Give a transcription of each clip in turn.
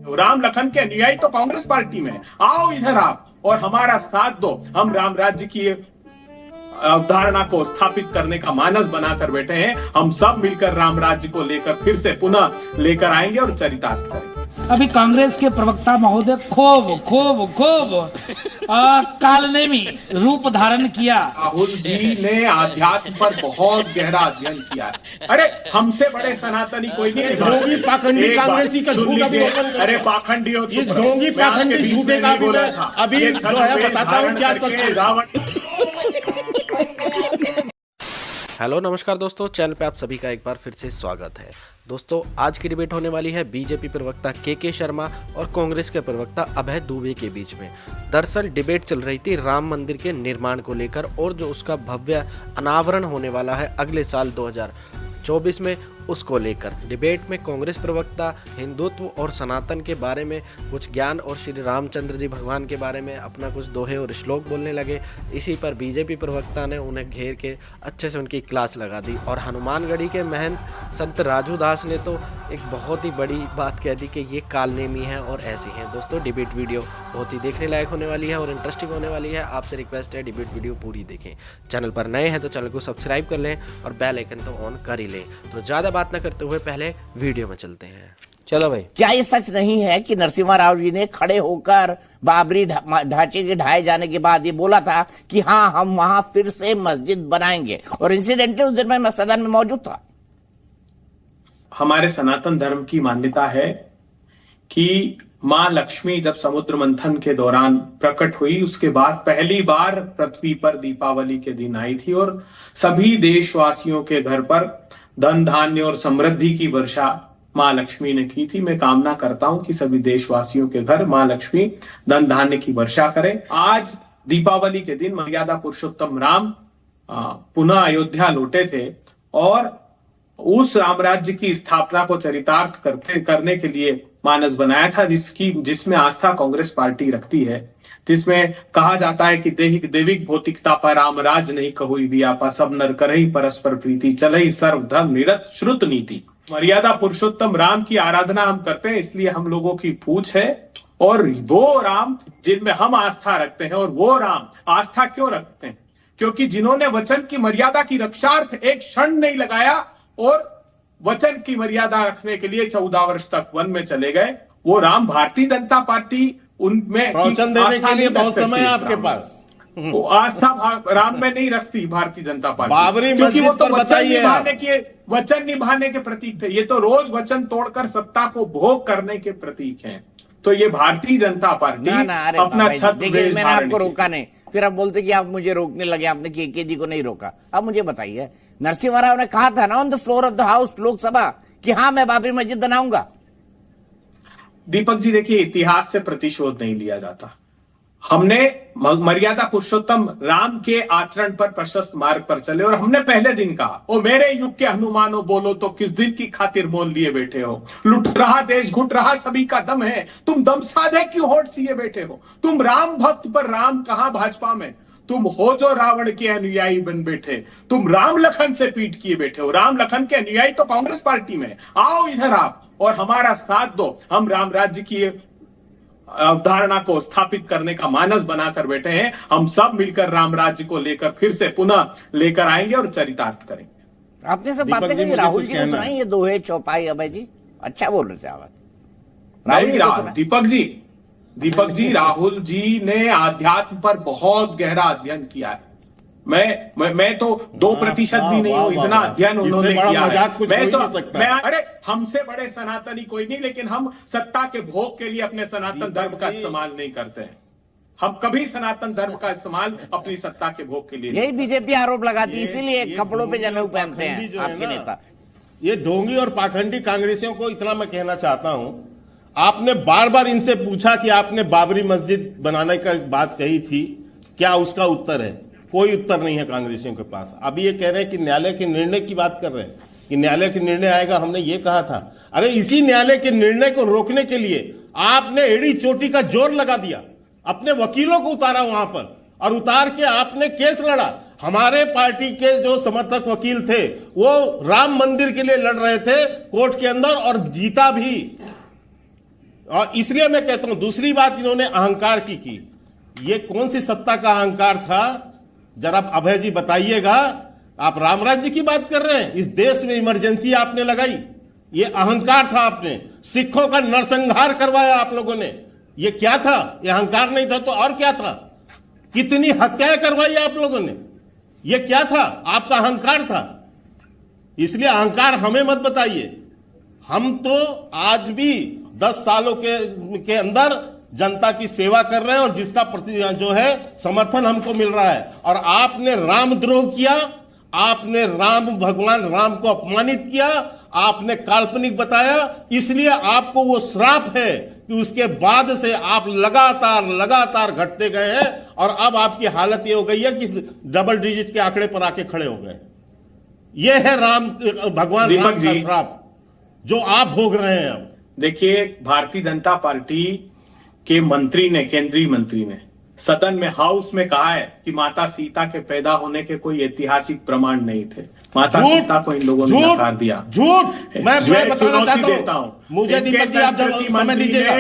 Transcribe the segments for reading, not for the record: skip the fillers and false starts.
राम लखन के अनुयायी तो कांग्रेस पार्टी में है। आओ इधर आप और हमारा साथ दो। हम राम राज्य की अवधारणा को स्थापित करने का मानस बनाकर बैठे हैं। हम सब मिलकर राम राज्य को लेकर फिर से पुनः लेकर आएंगे और चरितार्थ करेंगे। अभी कांग्रेस के प्रवक्ता महोदय खूब कालनेमी रूप धारण किया। राहुल जी ने आध्यात्म पर बहुत गहरा अध्ययन किया है। अरे हमसे बड़े सनातनी कोई नहीं। ढोंगी पाखंडी कांग्रेसी का झूठ अभी ओपन कर। अरे पाखंडी हो, ये ढोंगी पाखंडी झूठे का अभी जो है बताता हूँ क्या सच है। हेलो नमस्कार दोस्तों, चैनल पे आप सभी का एक बार फिर से स्वागत है। दोस्तों आज की डिबेट होने वाली है बीजेपी प्रवक्ता के शर्मा और कांग्रेस के प्रवक्ता अभय दुबे के बीच में। दरअसल डिबेट चल रही थी राम मंदिर के निर्माण को लेकर और जो उसका भव्य अनावरण होने वाला है अगले साल 2024 में, उसको लेकर डिबेट में कांग्रेस प्रवक्ता हिंदुत्व और सनातन के बारे में कुछ ज्ञान और श्री रामचंद्र जी भगवान के बारे में अपना कुछ दोहे और श्लोक बोलने लगे। इसी पर बीजेपी प्रवक्ता ने उन्हें घेर के अच्छे से उनकी क्लास लगा दी और हनुमानगढ़ी के महंत संत राजू दास ने तो एक बहुत ही बड़ी बात कह दी कि ये कालनेमी हैं और ऐसी हैं। दोस्तों डिबेट वीडियो बहुत ही देखने लायक होने वाली है और इंटरेस्टिंग होने वाली है। आपसे रिक्वेस्ट है डिबेट वीडियो पूरी देखें। चैनल पर नए हैं तो चैनल को सब्सक्राइब कर लें और बेल आइकन तो ऑन कर ही लें। तो ज़्यादा बात न करते हुए पहले वीडियो में चलते हैं। चलो भाई, क्या ये सच नहीं है कि नरसिम्हा राव जी ने खड़े होकर बाबरी ढांचे के ढाए जाने के बाद ये बोला था कि हाँ हम वहां फिर से मस्जिद बनाएंगे, और इंसिडेंटली उस दिन मैं सदन में मौजूद था। हमारे सनातन धर्म की मान्यता है कि मां लक्ष्मी जब समुद्र मंथन के दौरान प्रकट हुई, उसके बाद पहली बार पृथ्वी पर दीपावली के दिन आई थी और सभी देशवासियों के घर पर धन धान्य और समृद्धि की वर्षा मां लक्ष्मी ने की थी। मैं कामना करता हूं कि सभी देशवासियों के घर मां लक्ष्मी धन धान्य की वर्षा करे। आज दीपावली के दिन मर्यादा पुरुषोत्तम राम पुनः अयोध्या लौटे थे और उस राम राज्य की स्थापना को चरितार्थ करने के लिए मानस बनाया था, जिसमें आस्था कांग्रेस पार्टी रखती है, जिसमें कहा जाता है कि देविक भौतिकता पर राम राज नहीं कहुई व्यापा, सब नर करहि परस्पर प्रीति, चलहि सर्व धर्म निरत श्रुत नीति। मर्यादा पुरुषोत्तम राम की आराधना हम करते हैं, इसलिए हम लोगों की पूछ है। और वो राम जिनमें हम आस्था रखते हैं, और वो राम आस्था क्यों रखते हैं? क्योंकि जिन्होंने वचन की मर्यादा की रक्षार्थ एक क्षण नहीं लगाया और वचन की मर्यादा रखने के लिए 14 वर्ष तक वन में चले गए, वो राम भारतीय जनता पार्टी उनमें प्रवचन देने के लिए बहुत समय है आपके पास। वो आस्था राम में नहीं रखती भारतीय जनता पार्टी, बाबरी क्योंकि वो तो बताइए वचन निभाने के प्रतीक थे। ये तो रोज वचन तोड़कर सत्ता को भोग करने के प्रतीक हैं। तो ये भारतीय जनता पार्टी अपना छत मैंने आपको रोका नहीं, फिर आप बोलते कि आप मुझे रोकने लगे। आपने के जी को नहीं रोका। अब मुझे बताइए, नरसिम्हा राव ने कहा था ना on the floor of the house Lok Sabha कि हाँ मैं बाबरी मस्जिद बनाऊंगा। दीपक जी देखिए, इतिहास से प्रतिशोध नहीं लिया जाता। हमने मर्यादा पुरुषोत्तम राम के आचरण पर प्रशस्त मार्ग पर चले और हमने पहले दिन कहा, ओ मेरे युग के हनुमानो बोलो तो किस दिन की खातिर मोल लिए बैठे हो। लुट रहा देश घुट रहा सभी का दम है, तुम दम साधे क्यों होठ सिए बैठे हो। तुम राम भक्त पर राम कहां भाजपा में, तुम हो जो रावण के अनुयायी बन बैठे। तुम राम लखन से पीट किए बैठे हो। राम लखन के अनुयायी तो कांग्रेस पार्टी में। आओ इधर आप और हमारा साथ दो। हम राम राज्य की अवधारणा को स्थापित करने का मानस बनाकर बैठे हैं। हम सब मिलकर राम राज्य को लेकर फिर से पुनः लेकर आएंगे और चरितार्थ करेंगे। आपने सब बातें कही, राहुल जी को सुनाई ये दोहे चौपाई। अभय जी अच्छा बोल रहे थे आप। दीपक जी राहुल जी ने आध्यात्म पर बहुत गहरा अध्ययन किया है। मैं तो 2% भी नहीं हूं, इतना अध्ययन उन्होंने किया है। अरे हमसे बड़े सनातनी कोई नहीं, लेकिन हम सत्ता के भोग के लिए अपने सनातन धर्म का इस्तेमाल नहीं करते हैं। हम कभी सनातन धर्म का इस्तेमाल अपनी सत्ता के भोग के लिए। यही बीजेपी आरोप लगाती है, इसीलिए कपड़ों पे जनेऊ पहनते हैं आपके नेता। ये ढोंगी और पाखंडी कांग्रेसियों को इतना मैं कहना चाहता हूं, आपने बार बार इनसे पूछा कि आपने बाबरी मस्जिद बनाने का बात कही थी, क्या उसका उत्तर है? कोई उत्तर नहीं है कांग्रेसियों के पास। अभी ये कह रहे हैं कि न्यायालय के निर्णय की बात कर रहे हैं कि न्यायालय के निर्णय आएगा, हमने ये कहा था। अरे इसी न्यायालय के निर्णय को रोकने के लिए आपने एड़ी चोटी का जोर लगा दिया, अपने वकीलों को उतारा वहां पर और उतार के आपने केस लड़ा। हमारे पार्टी के जो समर्थक वकील थे वो राम मंदिर के लिए लड़ रहे थे कोर्ट के अंदर और जीता भी। और इसलिए मैं कहता हूं, दूसरी बात इन्होंने अहंकार की। ये कौन सी सत्ता का अहंकार था, जरा अभय जी बताइएगा। आप राम राज्य की बात कर रहे हैं, इस देश में इमरजेंसी आपने लगाई, ये अहंकार था। आपने सिखों का नरसंहार करवाया आप लोगों ने, ये क्या था? ये अहंकार नहीं था तो और क्या था? कितनी हत्याएं करवाई आप लोगों ने, ये क्या था? आपका अहंकार था। इसलिए अहंकार हमें मत बताइए। हम तो आज भी 10 सालों के अंदर जनता की सेवा कर रहे हैं और जिसका जो है समर्थन हमको मिल रहा है। और आपने रामद्रोह किया, आपने भगवान राम को अपमानित किया, आपने काल्पनिक बताया, इसलिए आपको वो श्राप है कि उसके बाद से आप लगातार घटते गए हैं और अब आपकी हालत ये हो गई है कि डबल डिजिट के आंकड़े पर आके खड़े हो गए। ये है भगवान राम का श्राप जो आप भोग रहे हैं। अब देखिए, भारतीय जनता पार्टी के मंत्री ने, केंद्रीय मंत्री ने सदन में, हाउस में कहा है कि माता सीता के पैदा होने के कोई ऐतिहासिक प्रमाण नहीं थे। माता सीता को इन लोगों ने नकार दिया। झूठ। मैं बताना चाहता हूं, मुझे दीपक जी आप जब समय दीजिएगा,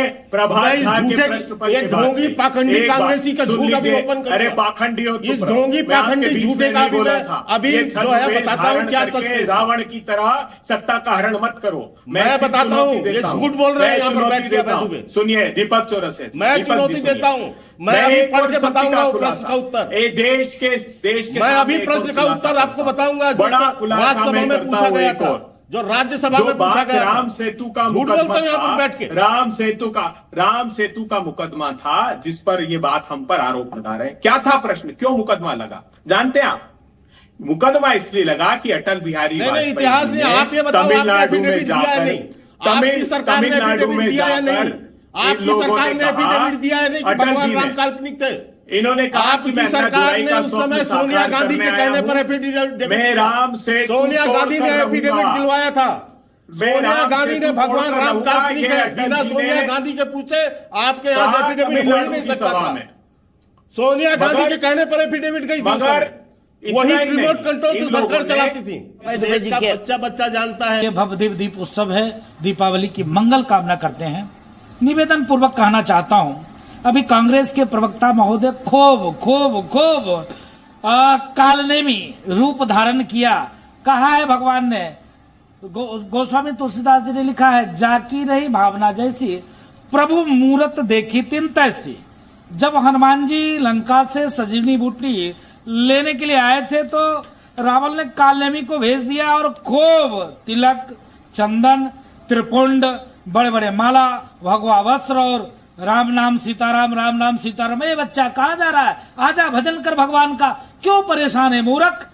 ये ढोंगी पाखंडी कांग्रेसी का झूठ अभी ओपन करो। अरे पाखंडी हो, इस ढोंगी पाखंडी झूठे का अभी जो है बताता हूं क्या सच है। रावण की तरह सत्ता का हरण मत करो। मैं बताता हूं, ये झूठ बोल रहे हैं यहाँ पर बैठ के। सुनिए दीपक चौरसिया, मैं चुनौती देता हूं, मैं अभी पढ़ के बताऊंगा प्रश्न का उत्तर। देश के मैं अभी प्रश्न का उत्तर आपको बताऊंगा, राज्यसभा में पूछा गया था, जो राज्यसभा में पूछा गया। राम सेतु का झूठ बोलते हैं यहाँ पर बैठ के। राम सेतु का मुकदमा था, जिस पर ये बात हम पर आरोप लगा रहे हैं। क्या था प्रश्न, क्यों मुकदमा लगा जानते हैं आप? मुकदमा इसलिए लगा कि अटल बिहारी वाजपेयी इतिहास ने, आप ये बताओ, तमिलनाडु में जाकर, आपकी सरकार ने एफिडेविट दिया या नहीं? आपकी सरकार ने एफिडेविट दिया है नहीं कि भगवान राम काल्पनिक थे? इन्होंने कहा आपकी सरकार ने उस समय सोनिया गांधी के कहने पर एफिडेविट, सोनिया गांधी ने एफिडेविट दिलवाया था। सोनिया गांधी ने भगवान राम काल्पनिक है, बिना सोनिया गांधी के पूछे आपके यहाँ से एफिडेविट हो ही नहीं सकता था। सोनिया गांधी के कहने पर एफिडेविट गई थी, वही रिमोट कंट्रोल से सरकार चलाती थी। देश का बच्चा जानता है। भव्य दीप उत्सव है, दीपावली की मंगल कामना करते हैं। निवेदन पूर्वक कहना चाहता हूं, अभी कांग्रेस के प्रवक्ता महोदय खूब कालनेमी रूप धारण किया। कहा है भगवान ने, गोस्वामी तुलसीदास जी ने लिखा है, जाकी रही भावना जैसी प्रभु मूरत देखी तिन तैसी। जब हनुमान जी लंका से संजीवनी बूटी लेने के लिए आए थे तो रावण ने कालनेमी को भेज दिया और खूब तिलक, चंदन, त्रिपुंड, बड़े बड़े माला, भगवा वस्त्र और राम नाम सीताराम, राम नाम सीताराम। ये बच्चा कहाँ जा रहा है? आजा भजन कर भगवान का, क्यों परेशान है मूर्ख?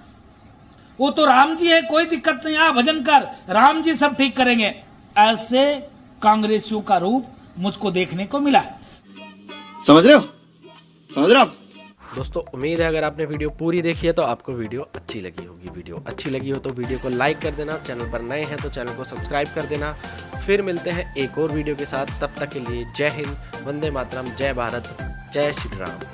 वो तो राम जी है, कोई दिक्कत नहीं, आ भजन कर, राम जी सब ठीक करेंगे। ऐसे कांग्रेसियों का रूप मुझको देखने को मिला। समझ रहे हो? दोस्तों उम्मीद है अगर आपने वीडियो पूरी देखी है तो आपको वीडियो अच्छी लगी होगी। वीडियो अच्छी लगी हो तो वीडियो को लाइक कर देना, चैनल पर नए हैं तो चैनल को सब्सक्राइब कर देना। फिर मिलते हैं एक और वीडियो के साथ, तब तक के लिए जय हिंद, वंदे मातरम, जय भारत, जय श्री राम।